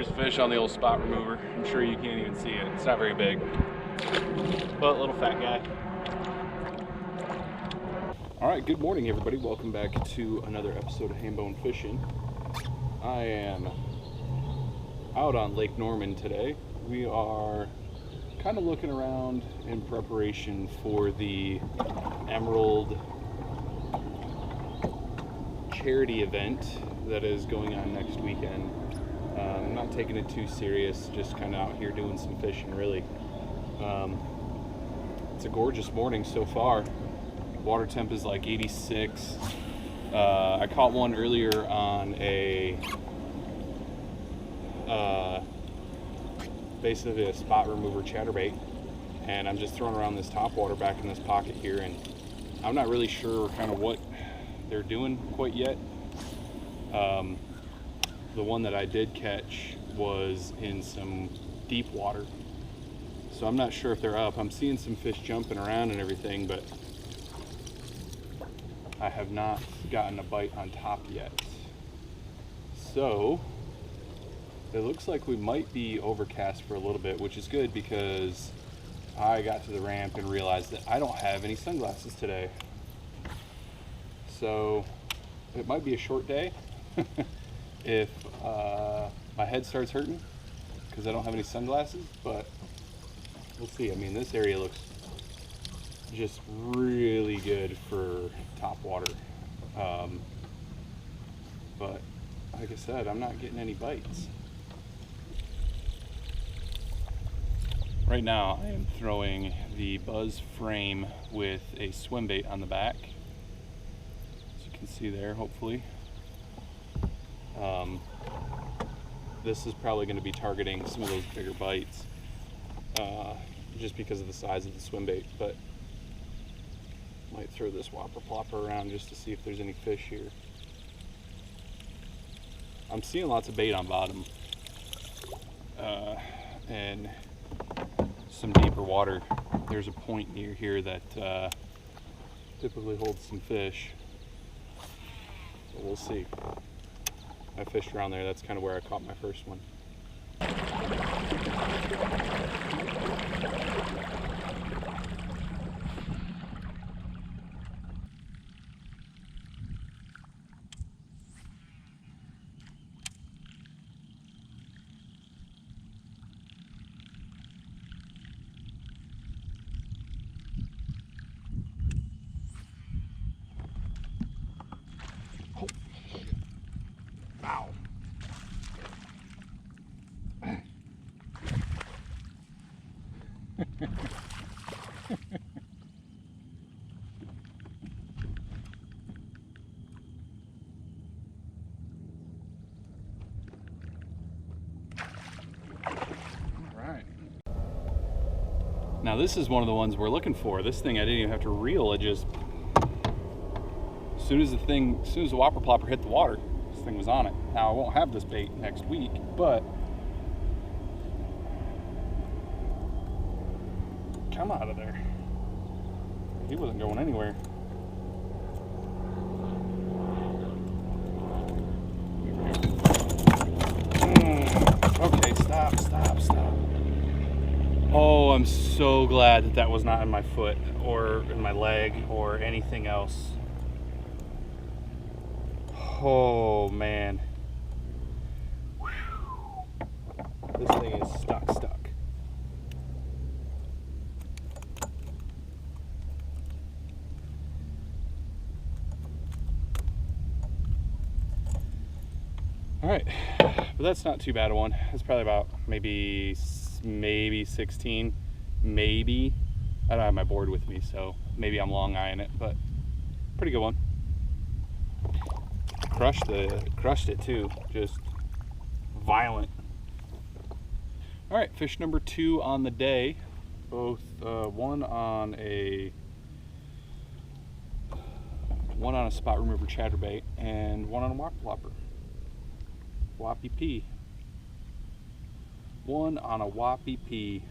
There's a fish on the old spot remover. I'm sure you can't even see it. It's not very big, but little fat guy. All right, good morning, everybody. Welcome back to another episode of Hambone Fishing. I am out on Lake Norman today. We are kind of looking around in preparation for the Emerald charity event that is going on next weekend. I'm not taking it too serious, just kind of out here doing some fishing, really. It's a gorgeous morning so far. Water temp is like 86. I caught one earlier on a basically a spot remover chatterbait, and I'm just throwing around this topwater back in this pocket here, and I'm not really sure kind of what they're doing quite yet. The one that I did catch was in some deep water, so I'm not sure if they're up. I'm seeing some fish jumping around and everything, but I have not gotten a bite on top yet. So it looks like we might be overcast for a little bit, which is good because I got to the ramp and realized that I don't have any sunglasses today. So it might be a short day if my head starts hurting because I don't have any sunglasses, but we'll see. I mean, this area looks just really good for top water, but like I said, I'm not getting any bites. Right now I am throwing the Buzz frame with a swim bait on the back, as you can see there, hopefully. This is probably going to be targeting some of those bigger bites, just because of the size of the swim bait, but might throw this whopper plopper around just to see if there's any fish here. I'm seeing lots of bait on bottom, and some deeper water. There's a point near here that typically holds some fish, but we'll see. I fished around there. That's kind of where I caught my first one. Wow. Alright. Now this is one of the ones we're looking for. This thing I didn't even have to reel. It just, as soon as the whopper plopper hit the water, this thing was on it. Now I won't have this bait next week, but come out of there. He wasn't going anywhere. Okay, stop. Oh, I'm so glad that that was not in my foot or in my leg or anything else. Oh man. Whew. This thing is stuck. All right, but that's not too bad a one. It's probably about maybe 16, maybe. I don't have my board with me, so maybe I'm long eyeing it, but pretty good one. Crushed it too, just violent. All right, fish number 2 on the day. Both one on a spot remover chatterbait and one on a whopper plopper. Whoppy P. One on a whoppy P.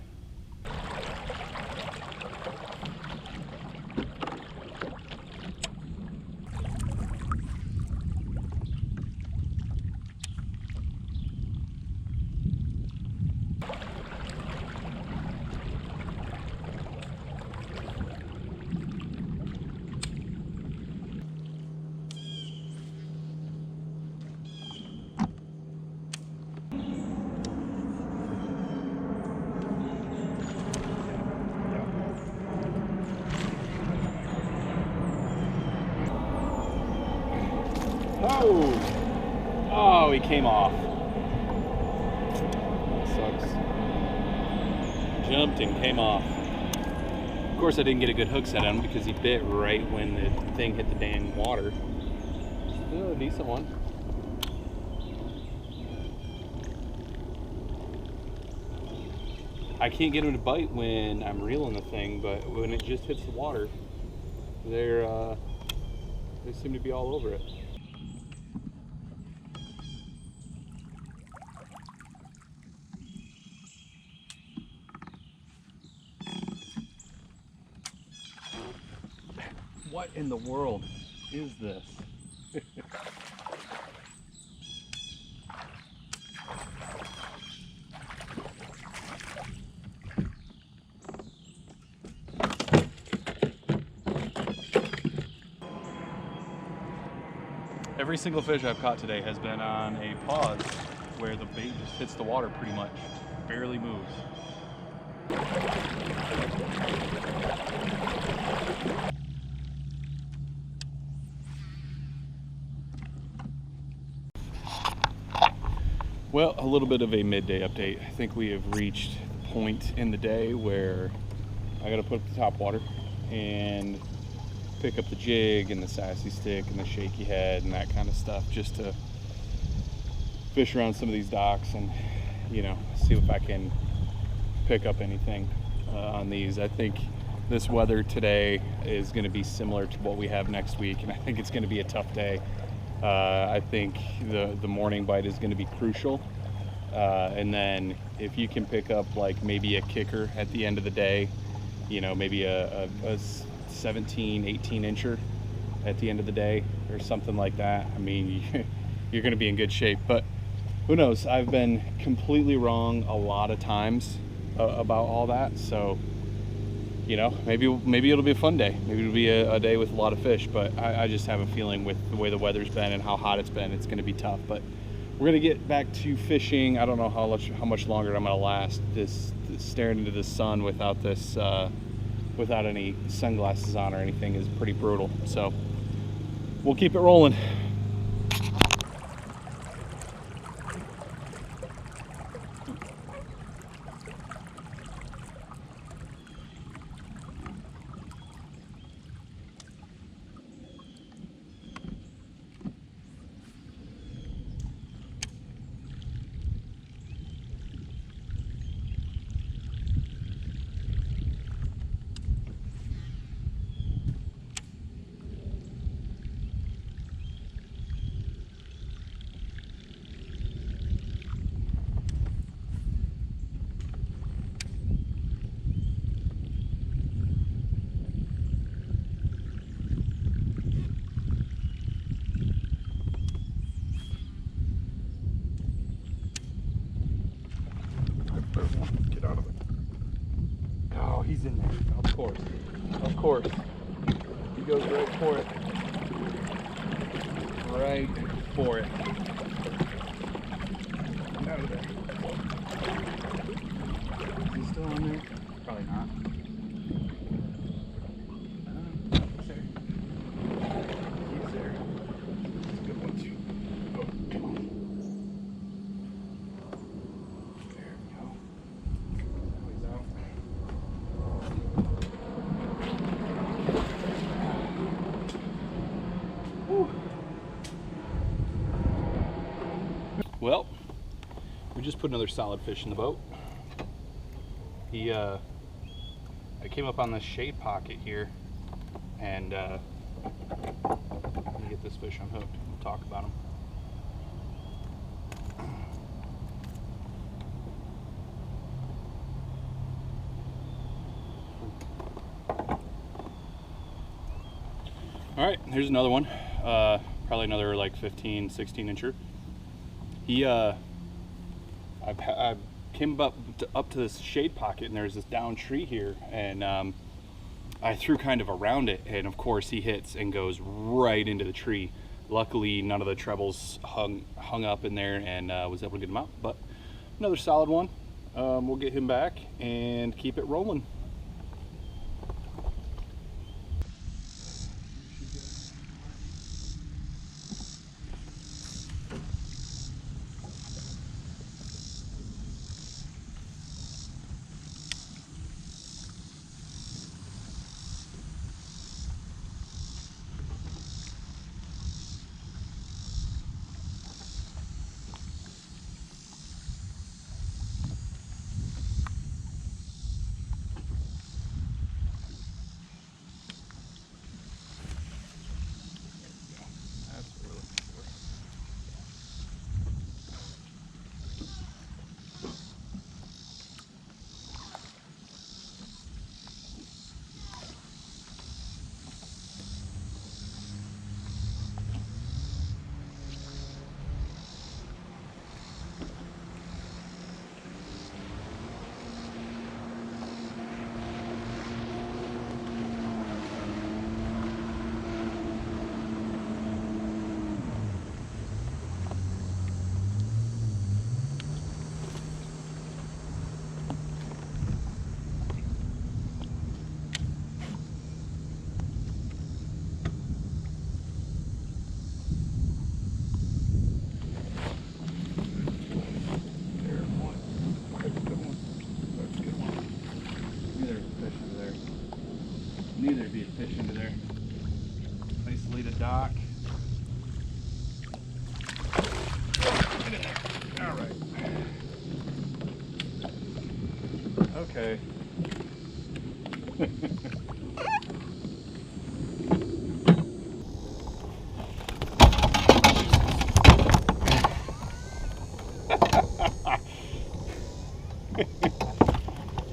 Oh! Oh, he came off. Sucks. Jumped and came off. Of course, I didn't get a good hook set on him because he bit right when the thing hit the dang water. Still a decent one. I can't get him to bite when I'm reeling the thing, but when it just hits the water, they seem to be all over it. What in the world is this? Every single fish I've caught today has been on a pause where the bait just hits the water pretty much, barely moves. Well, a little bit of a midday update. I think we have reached the point in the day where I gotta put up the top water and pick up the jig and the sassy stick and the shaky head and that kind of stuff, just to fish around some of these docks and, you know, see if I can pick up anything on these. I think this weather today is going to be similar to what we have next week, and I think it's going to be a tough day. I think the morning bite is going to be crucial, and then if you can pick up like maybe a kicker at the end of the day, you know, maybe a 17, 18 incher at the end of the day or something like that, I mean, you're going to be in good shape. But who knows? I've been completely wrong a lot of times about all that. So, you know, maybe it'll be a fun day. Maybe it'll be a day with a lot of fish. But I just have a feeling with the way the weather's been and how hot it's been, it's going to be tough. But we're going to get back to fishing. I don't know how much longer I'm going to last this staring into the sun without this. Without any sunglasses on or anything is pretty brutal. So we'll keep it rolling. Get out of it. Oh, he's in there. Of course. Of course. He goes right for it. Right for it. Get out of there. Is he still on there? Probably not. He's there. He's there. That's a good one too. Oh, come on. There we go. Now he's out. Whew. Well, we just put another solid fish in the boat. I came up on this shade pocket here, and let me get this fish unhooked. We'll talk about him. All right, here's another one. Probably another like 15, 16 incher. I came up to this shade pocket, and there's this down tree here, and I threw kind of around it, and of course he hits and goes right into the tree. Luckily, none of the trebles hung up in there, and was able to get him out. But another solid one. We'll get him back and keep it rolling. dock. Get in there. All right. Okay.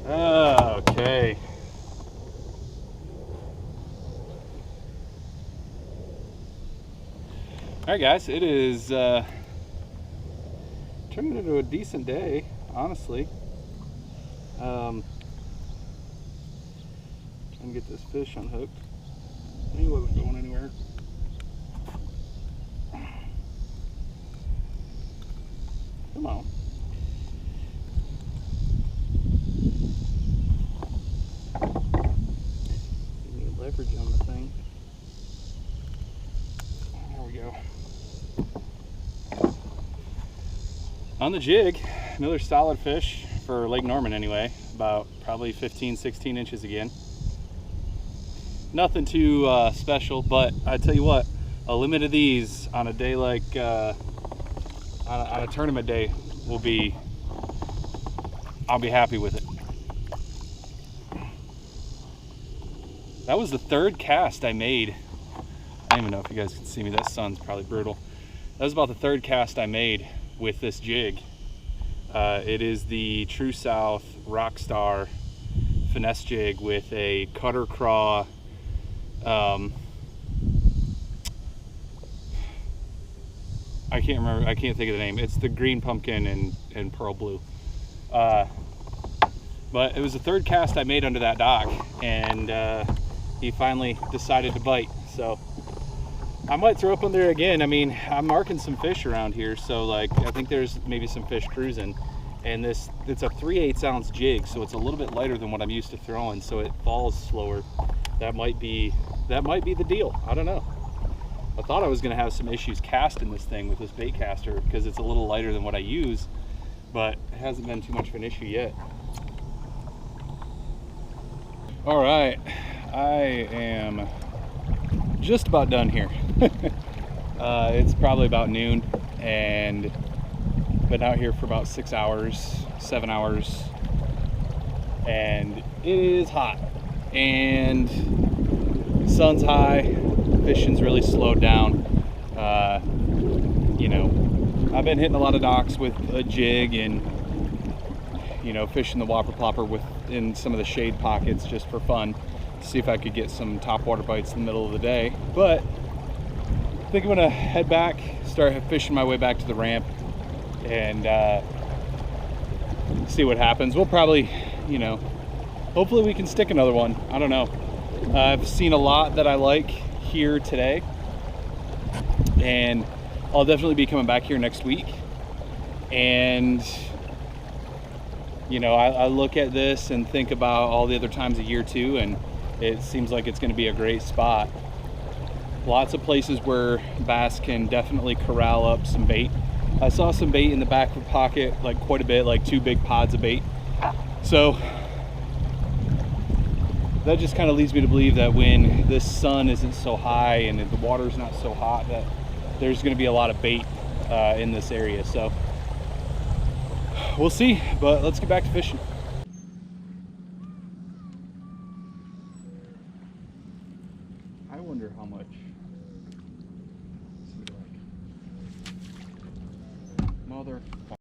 Okay. All right, guys, it is turning into a decent day, honestly. Trying to get this fish unhooked. He wasn't going anywhere. Come on. Need leverage on the thing. There we go. On the jig, another solid fish for Lake Norman anyway. About probably 15, 16 inches again. Nothing too special, but I tell you what, a limit of these on a day like on a tournament day will be, I'll be happy with it. That was the third cast I made. I don't even know if you guys can see me, that sun's probably brutal. That was about the third cast I made with this jig. It is the True South Rockstar finesse jig with a cutter craw. I can't remember, I can't think of the name. It's the green pumpkin and pearl blue. But it was the third cast I made under that dock, and he finally decided to bite. So I might throw up on there again. I mean, I'm marking some fish around here, so like I think there's maybe some fish cruising. And it's a 3/8 ounce jig, so it's a little bit lighter than what I'm used to throwing, so it falls slower. That might be the deal. I don't know. I thought I was gonna have some issues casting this thing with this bait caster because it's a little lighter than what I use, but it hasn't been too much of an issue yet. All right, I am just about done here. It's probably about noon, and been out here for about 6 hours, 7 hours, and it is hot, and sun's high, fishing's really slowed down. You know, I've been hitting a lot of docks with a jig and, you know, fishing the whopper plopper in some of the shade pockets just for fun, to see if I could get some topwater bites in the middle of the day. But I think I'm gonna head back, start fishing my way back to the ramp, and see what happens. We'll probably, you know, hopefully we can stick another one. I don't know. I've seen a lot that I like here today, and I'll definitely be coming back here next week. And you know, I look at this and think about all the other times of year too, and it seems like it's going to be a great spot. Lots of places where bass can definitely corral up some bait. I saw some bait in the back of the pocket, like quite a bit, like 2 big pods of bait. So that just kind of leads me to believe that when this sun isn't so high and the water's not so hot, that there's going to be a lot of bait in this area. So we'll see, but let's get back to fishing. I wonder how much. Motherfucker.